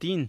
3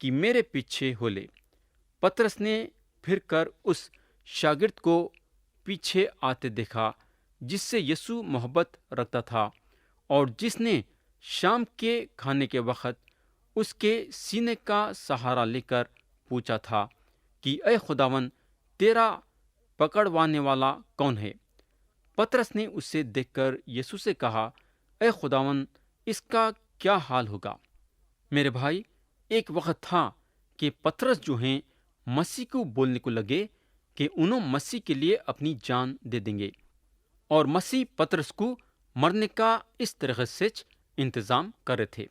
کہ میرے پیچھے ہو لے۔ پترس نے پھر کر اس شاگرد کو پیچھے آتے دیکھا جس سے یسوع محبت رکھتا تھا اور جس نے شام کے کھانے کے وقت اس کے سینے کا سہارا لے کر پوچھا تھا کہ اے خداوند، تیرا پکڑوانے والا کون ہے؟ پترس نے اسے دیکھ کر یسوع سے کہا، اے خداوند، اس کا کیا حال ہوگا؟ میرے بھائی، ایک وقت تھا کہ پترس جو ہیں مسیح کو بولنے کو لگے کہ انہوں مسیح کے لیے اپنی جان دے دیں گے، اور مسیح پترس کو مرنے کا اس طریقے سے انتظام کر رہے تھے۔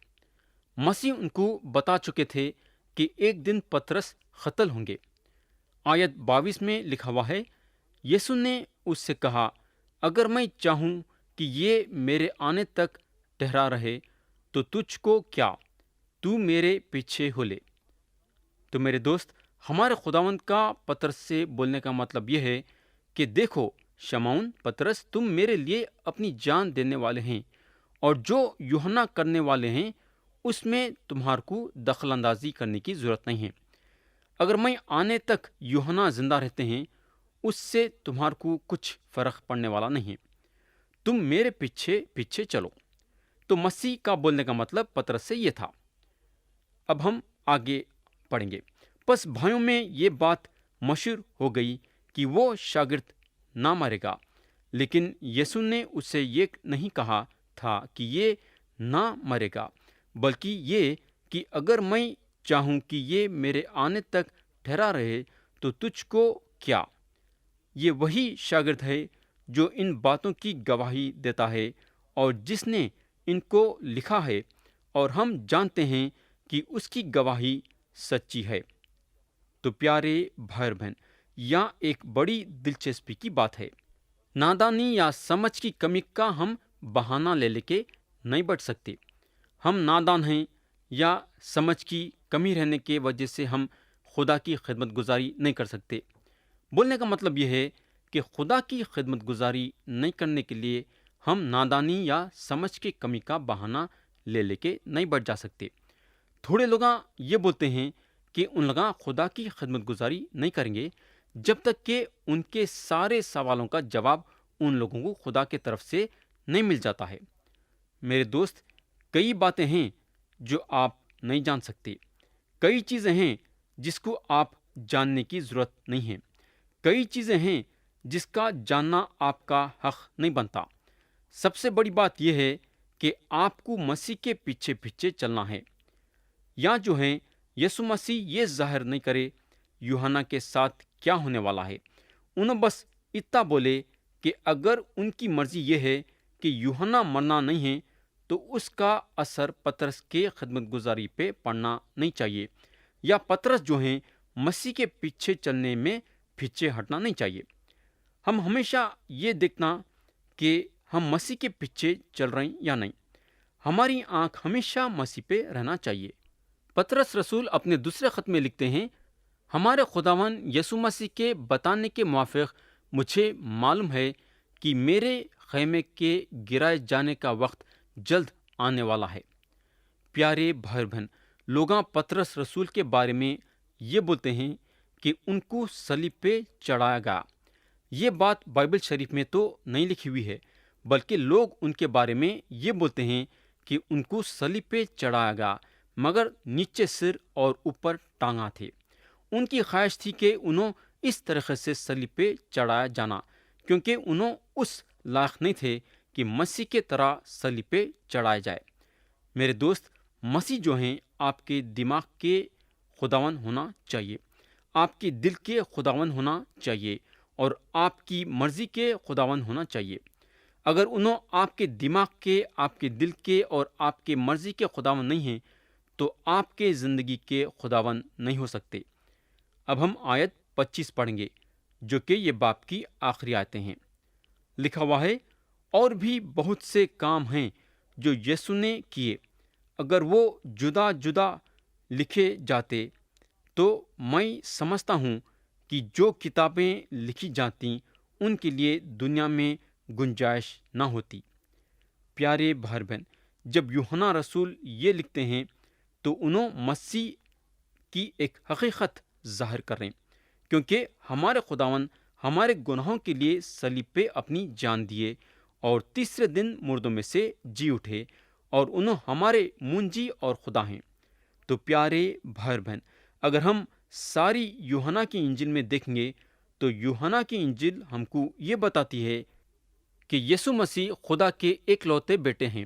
مسیح ان کو بتا چکے تھے کہ ایک دن پترس قتل ہوں گے۔ آیت 22 میں لکھا ہوا ہے، یسوع نے اس سے کہا، اگر میں چاہوں کہ یہ میرے آنے تک ٹھہرا رہے تو تجھ کو کیا، تو میرے پیچھے ہو لے۔ تو میرے دوست، ہمارے خداوند کا پترس سے بولنے کا مطلب یہ ہے کہ دیکھو شمعون، پترس، تم میرے لیے اپنی جان دینے والے ہیں، اور جو یوحنا کرنے والے ہیں اس میں تمہار کو دخل اندازی کرنے کی ضرورت نہیں ہے۔ اگر میں آنے تک یوحنا زندہ رہتے ہیں اس سے تمہار کو کچھ فرق پڑنے والا نہیں ہے، تم میرے پیچھے پیچھے چلو۔ تو مسیح کا بولنے کا مطلب پترس سے یہ تھا۔ اب ہم آگے پڑھیں گے۔ پس بھائیوں میں یہ بات مشہور ہو گئی کہ وہ شاگرد نہ مرے گا، لیکن یسوع نے اسے یہ نہیں کہا تھا کہ یہ نہ مرے گا، بلکہ یہ کہ اگر میں چاہوں کہ یہ میرے آنے تک ٹھہرا رہے تو تجھ کو کیا۔ یہ وہی شاگرد ہے جو ان باتوں کی گواہی دیتا ہے اور جس نے ان کو لکھا ہے، اور ہم جانتے ہیں کہ اس کی گواہی سچی ہے۔ تو پیارے بھائی بہن، یہاں ایک بڑی دلچسپی کی بات ہے۔ نادانی یا سمجھ کی کمی کا ہم بہانہ لے کے نہیں بچ سکتے۔ ہم نادان ہیں یا سمجھ کی کمی رہنے کی وجہ سے ہم خدا کی خدمت گزاری نہیں کر سکتے۔ بولنے کا مطلب یہ ہے کہ خدا کی خدمت گزاری نہیں کرنے کے لیے ہم نادانی یا سمجھ کی کمی کا بہانہ لے کے نہیں بچ جا سکتے۔ تھوڑے لوگ یہ بولتے ہیں کہ ان لوگ خدا کی خدمت گزاری نہیں کریں گے جب تک کہ ان کے سارے سوالوں کا جواب ان لوگوں کو خدا کی طرف سے نہیں مل جاتا ہے۔ میرے دوست، کئی باتیں ہیں جو آپ نہیں جان سکتے، کئی چیزیں ہیں جس کو آپ جاننے کی ضرورت نہیں ہے، کئی چیزیں ہیں جس کا جاننا آپ کا حق نہیں بنتا۔ سب سے بڑی بات یہ ہے کہ آپ کو مسیح کے پیچھے پیچھے چلنا ہے۔ یا جو ہیں یسوع مسیح یہ ظاہر نہیں کرے یوحنا کے ساتھ کیا ہونے والا ہے، انہوں بس اتنا بولے کہ اگر ان کی مرضی یہ ہے کہ یوحنا مرنا نہیں ہے تو اس کا اثر پترس کے خدمت گزاری پہ پڑنا نہیں چاہیے، یا پترس جو ہیں مسیح کے پیچھے چلنے میں پیچھے ہٹنا نہیں چاہیے۔ ہم ہمیشہ یہ دیکھنا کہ ہم مسیح کے پیچھے چل رہے ہیں یا نہیں۔ ہماری آنکھ ہمیشہ مسیح پہ رہنا چاہیے۔ پترس رسول اپنے دوسرے خط میں لکھتے ہیں، ہمارے خداوند یسوع مسیح کے بتانے کے موافق مجھے معلوم ہے کہ میرے خیمے کے گرائے جانے کا وقت جلد آنے والا ہے۔ پیارے بھائی بہن، لوگاں پترس رسول کے بارے میں یہ بولتے ہیں کہ ان کو صلیب پہ چڑھایا گیا۔ یہ بات بائبل شریف میں تو نہیں لکھی ہوئی ہے، بلکہ لوگ ان کے بارے میں یہ بولتے ہیں کہ ان کو صلیب پہ چڑھایا گیا، مگر نیچے سر اور اوپر ٹانگاں تھے۔ ان کی خواہش تھی کہ انہوں اس طریقے سے صلیب پہ چڑھایا جانا، کیونکہ انہوں اس لائق نہیں تھے کہ مسیح کے طرح صلیب پہ چڑھائے جائے۔ میرے دوست، مسیح جو ہیں آپ کے دماغ کے خداوند ہونا چاہیے، آپ کے دل کے خداوند ہونا چاہیے، اور آپ کی مرضی کے خداوند ہونا چاہیے۔ اگر انہوں آپ کے دماغ کے، آپ کے دل کے اور آپ کے مرضی کے خداوند نہیں ہیں تو آپ کے زندگی کے خداوند نہیں ہو سکتے۔ اب ہم آیت 25 پڑھیں گے جو کہ یہ باب کی آخری آیتیں ہیں۔ لکھا ہوا ہے، اور بھی بہت سے کام ہیں جو یسوع نے کیے، اگر وہ جدا جدا لکھے جاتے تو میں سمجھتا ہوں کہ جو کتابیں لکھی جاتی ان کے لیے دنیا میں گنجائش نہ ہوتی۔ پیارے بھائی بہن، جب یوحنا رسول یہ لکھتے ہیں تو انہوں مسیح کی ایک حقیقت ظاہر کر رہے ہیں، کیونکہ ہمارے خداوند ہمارے گناہوں کے لیے صلیب پہ اپنی جان دیے اور تیسرے دن مردوں میں سے جی اٹھے، اور انہوں ہمارے منجی اور خدا ہیں۔ تو پیارے بھائی بہن، اگر ہم ساری یوحنا کی انجیل میں دیکھیں گے تو یوحنا کی انجیل ہم کو یہ بتاتی ہے کہ یسوع مسیح خدا کے ایک لوتے بیٹے ہیں۔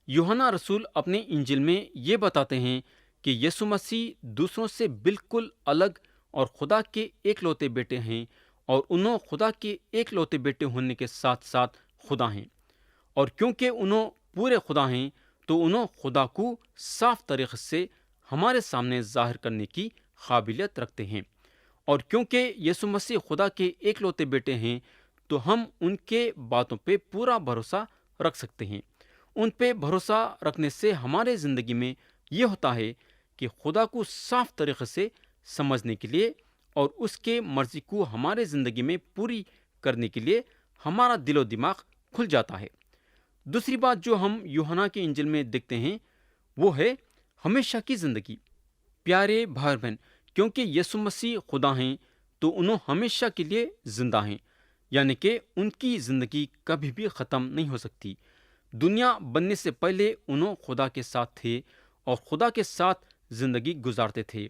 یوحنا رسول اپنے انجیل میں یہ بتاتے ہیں کہ یسوع مسیح دوسروں سے بالکل الگ اور خدا کے ایک لوتے بیٹے ہیں، اور انہوں خدا کے ایک لوتے بیٹے ہونے کے ساتھ ساتھ خدا ہیں، اور کیونکہ انہوں پورے خدا ہیں تو انہوں خدا کو صاف طریقے سے ہمارے سامنے ظاہر کرنے کی قابلیت رکھتے ہیں، اور کیونکہ یسوع مسیح خدا کے ایک لوتے بیٹے ہیں تو ہم ان کے باتوں پہ پورا بھروسہ رکھ سکتے ہیں۔ ان پہ بھروسہ رکھنے سے ہمارے زندگی میں یہ ہوتا ہے کہ خدا کو صاف طریقے سے سمجھنے کے لیے اور اس کے مرضی کو ہمارے زندگی میں پوری کرنے کے لیے ہمارا دل و دماغ کھل جاتا ہے۔ دوسری بات جو ہم یوحنا کے انجیل میں دیکھتے ہیں وہ ہے ہمیشہ کی زندگی۔ پیارے بھائی بہن، کیونکہ یسوع مسیح خدا ہیں تو انہوں ہمیشہ کے لیے زندہ ہیں، یعنی کہ ان کی زندگی کبھی بھی ختم نہیں ہو سکتی۔ دنیا بننے سے پہلے انہوں خدا کے ساتھ تھے اور خدا کے ساتھ زندگی گزارتے تھے،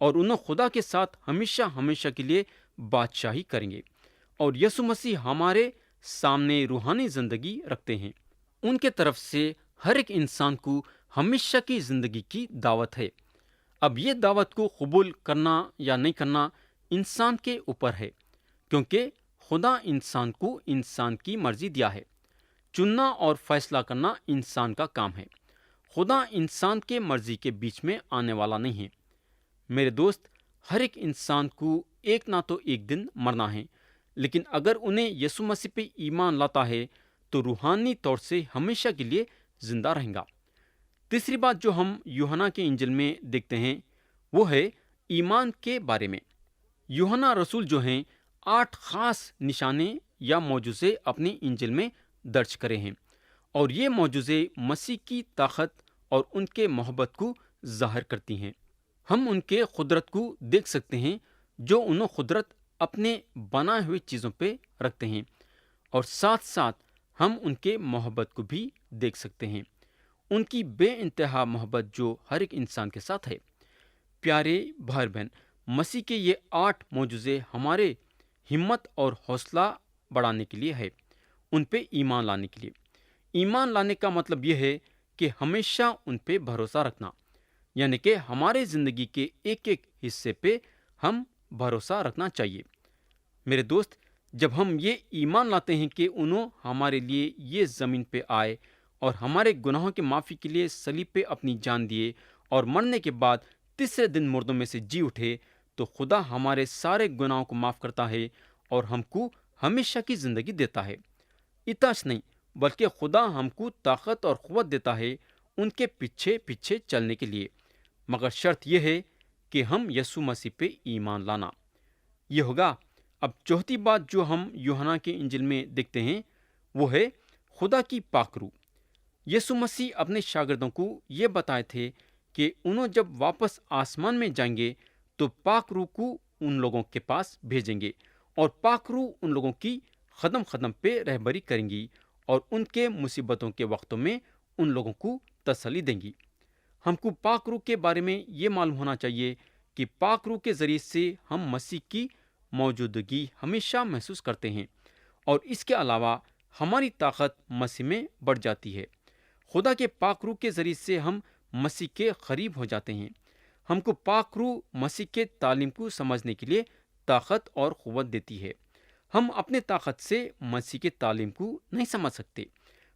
اور انہوں خدا کے ساتھ ہمیشہ ہمیشہ کے لیے بادشاہی کریں گے۔ اور یسوع مسیح ہمارے سامنے روحانی زندگی رکھتے ہیں۔ ان کے طرف سے ہر ایک انسان کو ہمیشہ کی زندگی کی دعوت ہے۔ اب یہ دعوت کو قبول کرنا یا نہیں کرنا انسان کے اوپر ہے، کیونکہ خدا انسان کو انسان کی مرضی دیا ہے۔ چننا اور فیصلہ کرنا انسان کا کام ہے۔ خدا انسان کے مرضی کے بیچ میں آنے والا نہیں ہے۔ میرے دوست، ہر ایک انسان کو ایک نہ تو ایک دن مرنا ہے، لیکن اگر انہیں یسوع مسیح پہ ایمان لاتا ہے تو روحانی طور سے ہمیشہ کے لیے زندہ رہیں گا۔ تیسری بات جو ہم یوحنا کے انجیل میں دیکھتے ہیں وہ ہے ایمان کے بارے میں۔ یوحنا رسول جو ہیں 8 خاص نشانے یا معجزے اپنے انجیل میں درج کرے ہیں، اور یہ معجزے مسیح کی طاقت اور ان کے محبت کو ظاہر کرتی ہیں۔ ہم ان کے قدرت کو دیکھ سکتے ہیں جو انہوں قدرت اپنے بنائے ہوئے چیزوں پہ رکھتے ہیں، اور ساتھ ساتھ ہم ان کے محبت کو بھی دیکھ سکتے ہیں، ان کی بے انتہا محبت جو ہر ایک انسان کے ساتھ ہے۔ پیارے بھائی بہن، مسیح کے یہ 8 معجزے ہمارے ہمت اور حوصلہ بڑھانے کے لیے ہے، ان پہ ایمان لانے کے لیے۔ ایمان لانے کا مطلب یہ ہے کہ ہمیشہ ان پہ بھروسہ رکھنا، یعنی کہ ہمارے زندگی کے ایک ایک حصے پہ ہم بھروسہ رکھنا چاہیے۔ میرے دوست، جب ہم یہ ایمان لاتے ہیں کہ انہوں ہمارے لیے یہ زمین پہ آئے اور ہمارے گناہوں کی معافی کے لیے صلیب پہ اپنی جان دیے اور مرنے کے بعد تیسرے دن مردوں میں سے جی اٹھے، تو خدا ہمارے سارے گناہوں کو معاف کرتا ہے اور ہم کو ہمیشہ کی زندگی دیتا ہے۔ اتنا نہیں، بلکہ خدا ہم کو طاقت اور قوت دیتا ہے ان کے پیچھے پیچھے چلنے کے لیے، مگر شرط یہ ہے کہ ہم یسوع مسیح پہ ایمان لانا یہ ہوگا۔ اب چوتھی بات جو ہم یوحنا کے انجیل میں دیکھتے ہیں وہ ہے خدا کی پاک روح۔ یسوع مسیح اپنے شاگردوں کو یہ بتائے تھے کہ انہوں جب واپس آسمان میں جائیں گے تو پاک روح کو ان لوگوں کے پاس بھیجیں گے، اور پاک روح ان لوگوں کی قدم قدم پہ رہبری کریں گی اور ان کے مصیبتوں کے وقتوں میں ان لوگوں کو تسلی دیں گی۔ ہم کو پاک روح کے بارے میں یہ معلوم ہونا چاہیے کہ پاک روح کے ذریعے سے ہم مسیح کی موجودگی ہمیشہ محسوس کرتے ہیں، اور اس کے علاوہ ہماری طاقت مسیح میں بڑھ جاتی ہے۔ خدا کے پاک روح کے ذریعے سے ہم مسیح کے قریب ہو جاتے ہیں۔ ہم کو پاک روح مسیح کے تعلیم کو سمجھنے کے لیے طاقت اور قوت دیتی ہے۔ ہم اپنے طاقت سے مسیح کے تعلیم کو نہیں سمجھ سکتے،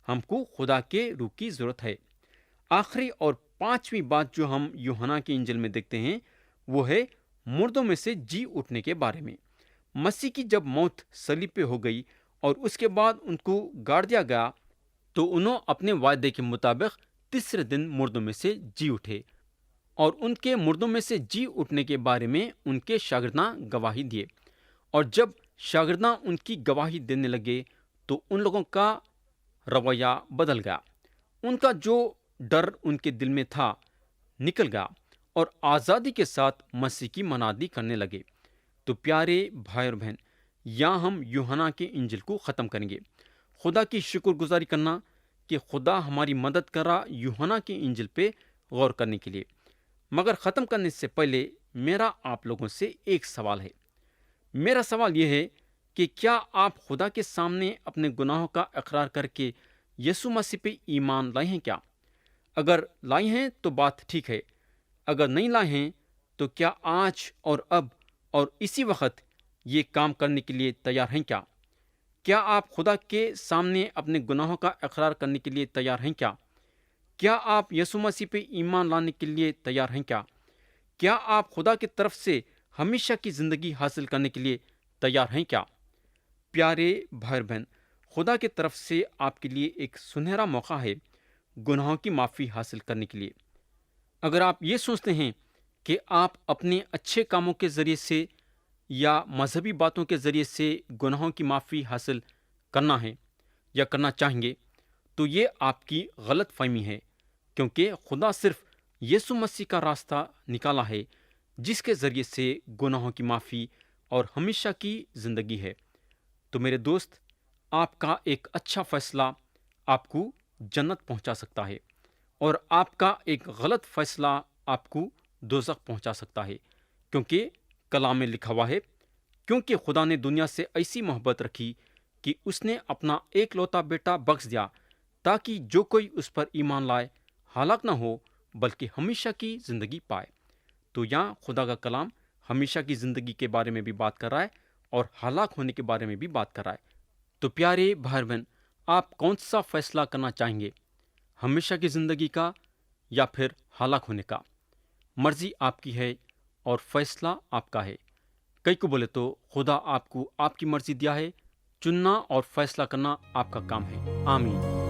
ہم کو خدا کے روح کی ضرورت ہے۔ آخری اور 5ویں بات جو ہم یوحنا کے انجیل میں دیکھتے ہیں وہ ہے مردوں میں سے جی اٹھنے کے بارے میں۔ مسیح کی جب موت صلیب پہ ہو گئی اور اس کے بعد ان کو گاڑ دیا گیا تو انہوں اپنے وعدے کے مطابق تیسرے دن مردوں میں سے جی اٹھے، اور ان کے مردوں میں سے جی اٹھنے کے بارے میں ان کے شاگرداں گواہی دیے، اور جب شاگرداں ان کی گواہی دینے لگے تو ان لوگوں کا رویہ بدل گیا، ان کا جو ڈر ان کے دل میں تھا نکل گیا، اور آزادی کے ساتھ مسیح کی منادی کرنے لگے۔ تو پیارے بھائی اور بہن، یہاں ہم یوحنا کے انجیل کو ختم کریں گے۔ خدا کی شکر گزاری کرنا کہ خدا ہماری مدد کر رہا یوحنا کے انجیل پہ غور کرنے کے لیے۔ مگر ختم کرنے سے پہلے میرا آپ لوگوں سے ایک سوال ہے۔ میرا سوال یہ ہے کہ کیا آپ خدا کے سامنے اپنے گناہوں کا اقرار کر کے یسوع مسیح پہ ایمان لائے ہیں کیا؟ اگر لائے ہیں تو بات ٹھیک ہے، اگر نہیں لائے ہیں تو کیا آج اور اب اور اسی وقت یہ کام کرنے کے لیے تیار ہیں کیا؟ کیا آپ خدا کے سامنے اپنے گناہوں کا اقرار کرنے کے لیے تیار ہیں کیا؟ کیا آپ یسوع مسیح پہ ایمان لانے کے لیے تیار ہیں کیا؟ کیا آپ خدا کی طرف سے ہمیشہ کی زندگی حاصل کرنے کے لیے تیار ہیں کیا؟ پیارے بھائی بہن، خدا کی طرف سے آپ کے لیے ایک سنہرا موقع ہے گناہوں کی معافی حاصل کرنے کے لیے۔ اگر آپ یہ سوچتے ہیں کہ آپ اپنے اچھے کاموں کے ذریعے سے یا مذہبی باتوں کے ذریعے سے گناہوں کی معافی حاصل کرنا ہے یا کرنا چاہیں گے، تو یہ آپ کی غلط فہمی ہے، کیونکہ خدا صرف یسوع مسیح کا راستہ نکالا ہے جس کے ذریعے سے گناہوں کی معافی اور ہمیشہ کی زندگی ہے۔ تو میرے دوست، آپ کا ایک اچھا فیصلہ آپ کو جنت پہنچا سکتا ہے، اور آپ کا ایک غلط فیصلہ آپ کو دوزخ پہنچا سکتا ہے، کیونکہ کلام میں لکھا ہوا ہے، کیونکہ خدا نے دنیا سے ایسی محبت رکھی کہ اس نے اپنا ایک لوتا بیٹا بخش دیا، تاکہ جو کوئی اس پر ایمان لائے ہلاک نہ ہو بلکہ ہمیشہ کی زندگی پائے۔ تو یہاں خدا کا کلام ہمیشہ کی زندگی کے بارے میں بھی بات کر رہا ہے اور ہلاک ہونے کے بارے میں بھی بات کر رہا ہے۔ تو پیارے بھائی بہن، آپ کون سا فیصلہ کرنا چاہیں گے، ہمیشہ کی زندگی کا یا پھر ہلاک ہونے کا؟ مرضی آپ کی ہے اور فیصلہ آپ کا ہے۔ کئی کو بولے تو خدا آپ کو آپ کی مرضی دیا ہے، چننا اور فیصلہ کرنا آپ کا کام ہے۔ آمین۔